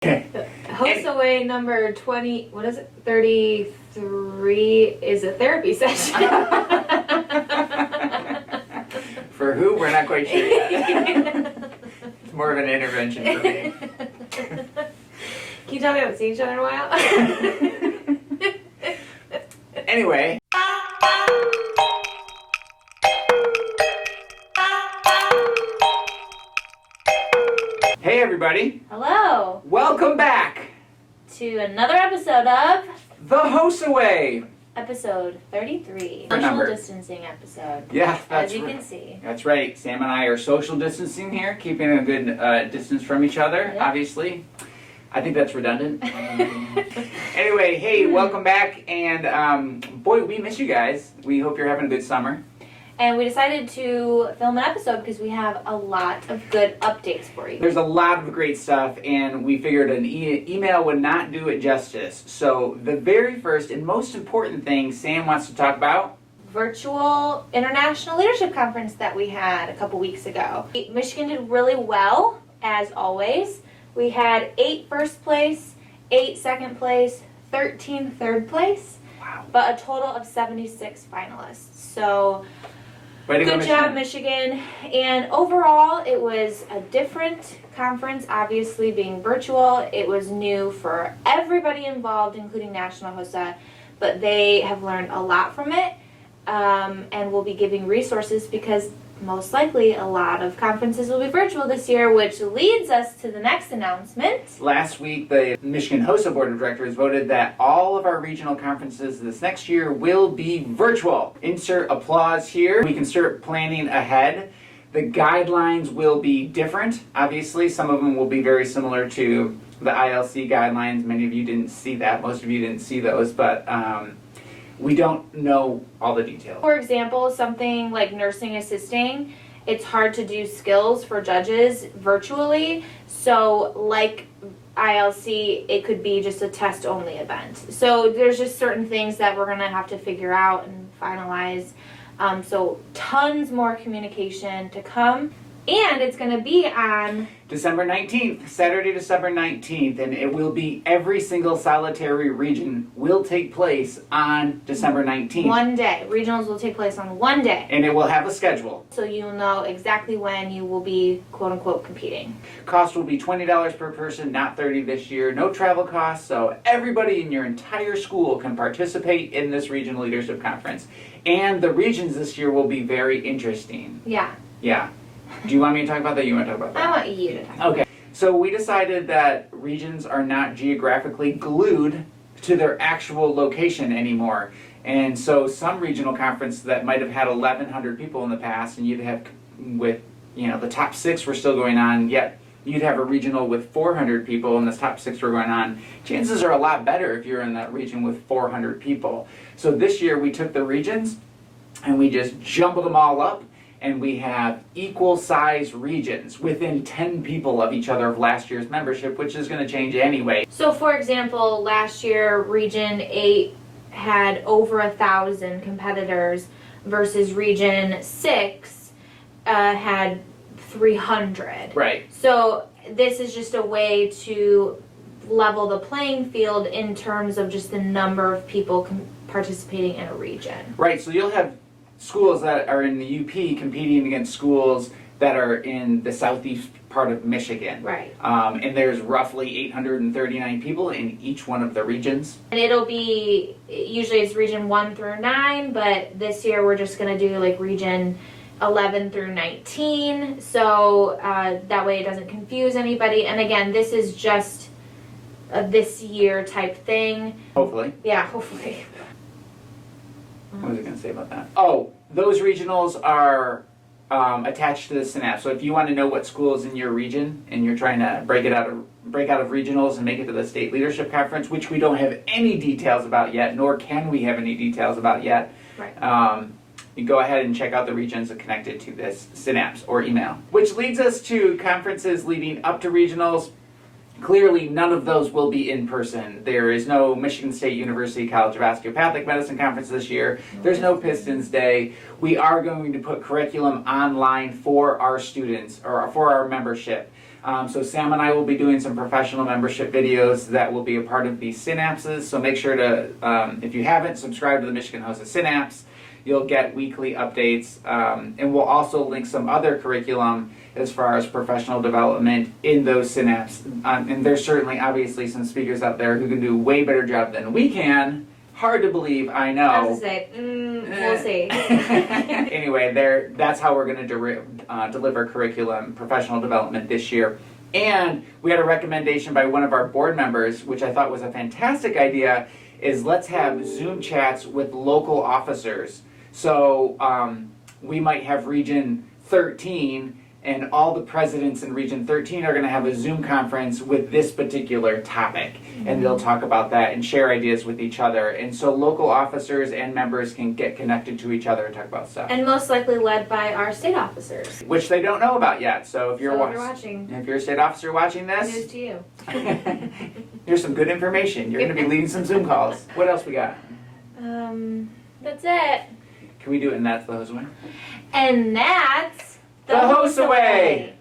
HOSA Way number 20, what is it? 33 is a therapy session. For who? We're not quite sure yet. It's more of an intervention for me. Can you tell me I haven't seen each other in a while? Anyway. Hey everybody. Hello. Welcome back To another episode of the HOSA Way. episode 33. What Social number? distancing episode. Yeah, that's As you right. can see. That's right. Sam and I are social distancing here, keeping a good distance from each other, Yeah. obviously. I think that's redundant. Anyway, hey, welcome back. And boy, we miss you guys. We hope you're having a good summer. And we decided to film an episode because we have a lot of good updates for you. There's a lot of great stuff, and we figured an email would not do it justice. So the very first and most important thing Sam wants to talk about, Virtual International Leadership Conference that we had a couple weeks ago. Michigan did really well, as always. We had 8 first place, 8 second place, 13 third place, wow, but a total of 76 finalists. So way to go, good job, Michigan. And overall, it was a different conference, obviously being virtual. It was new for everybody involved, including National HOSA, but they have learned a lot from it, and will be giving resources because most likely a lot of conferences will be virtual this year, which leads us to the next announcement. Last week, the Michigan HOSA Board of Directors voted that all of our regional conferences this next year will be virtual. Insert applause here. We can start planning ahead. The guidelines will be different, obviously. Some of them will be very similar to the ILC guidelines. Many of you didn't see that. Most of you didn't see those, but we don't know all the details. For example, something like nursing assisting, it's hard to do skills for judges virtually. So like ILC, it could be just a test-only event. So there's just certain things that we're going to have to figure out and finalize. So tons more communication to come. And it's going to be on December 19th, Saturday, December 19th, and it will be every single solitary region will take place on December 19th. one day. Regionals will take place on one day. And it will have a schedule. So you'll know exactly when you will be, quote-unquote, competing. Cost will be $20 per person, not $30 this year. No travel costs, so everybody in your entire school can participate in this Regional Leadership Conference. And the regions this year will be very interesting. Yeah. Yeah. Do you want me to talk about that? You want to talk about that? I want you to talk. Okay. So we decided that regions are not geographically glued to their actual location anymore. And so some regional conferences that might have had 1,100 people in the past, and you'd have with, the top 6 were still going on, yet you'd have a regional with 400 people and the top 6 were going on. Chances are a lot better if you're in that region with 400 people. So this year we took the regions and we just jumbled them all up. And we have equal size regions within 10 people of each other of last year's membership, which is going to change anyway. So for example, last year Region 8 had over 1,000 competitors versus Region 6 had 300. Right. So this is just a way to level the playing field in terms of just the number of people participating in a region. Right, so you'll have schools that are in the UP competing against schools that are in the southeast part of Michigan. Right. And there's roughly 839 people in each one of the regions. And it'll be, usually it's Region 1 through 9, but this year we're just going to do like Region 11 through 19, so that way it doesn't confuse anybody. And again, this is just a this year type thing. Hopefully. Yeah, hopefully. What was I going to say about that? Oh, those regionals are attached to the Synapse. So if you want to know what school is in your region and you're trying to break out of regionals and make it to the State Leadership Conference, which we don't have any details about yet, nor can we have any details about yet, Right. You go ahead and check out the regions connected to this Synapse or email. Which leads us to conferences leading up to regionals. Clearly, none of those will be in person. There is no Michigan State University College of Osteopathic Medicine Conference this year. There's no Pistons Day. We are going to put curriculum online for our students, or for our membership. So Sam and I will be doing some professional membership videos that will be a part of the synapses. So make sure to, if you haven't, subscribe to the Michigan HOSA Synapse. You'll get weekly updates, and we'll also link some other curriculum as far as professional development in those synapse. And there's certainly, obviously, some speakers out there who can do a way better job than we can. Hard to believe, I know. I was to say, we'll see. Anyway, that's how we're going to deliver curriculum, professional development this year. And we had a recommendation by one of our board members, which I thought was a fantastic idea, is let's have Zoom chats with local officers. So we might have Region 13, and all the presidents in Region 13 are going to have a Zoom conference with this particular topic. And they'll talk about that and share ideas with each other. And so local officers and members can get connected to each other and talk about stuff. And most likely led by our state officers. Which they don't know about yet. So if you're watching, if you're a state officer watching this, news to you. Here's some good information. You're going to be leading some Zoom calls. What else we got? That's it. Can we do it in That's the HOSA Way? And that's The HOSA Way!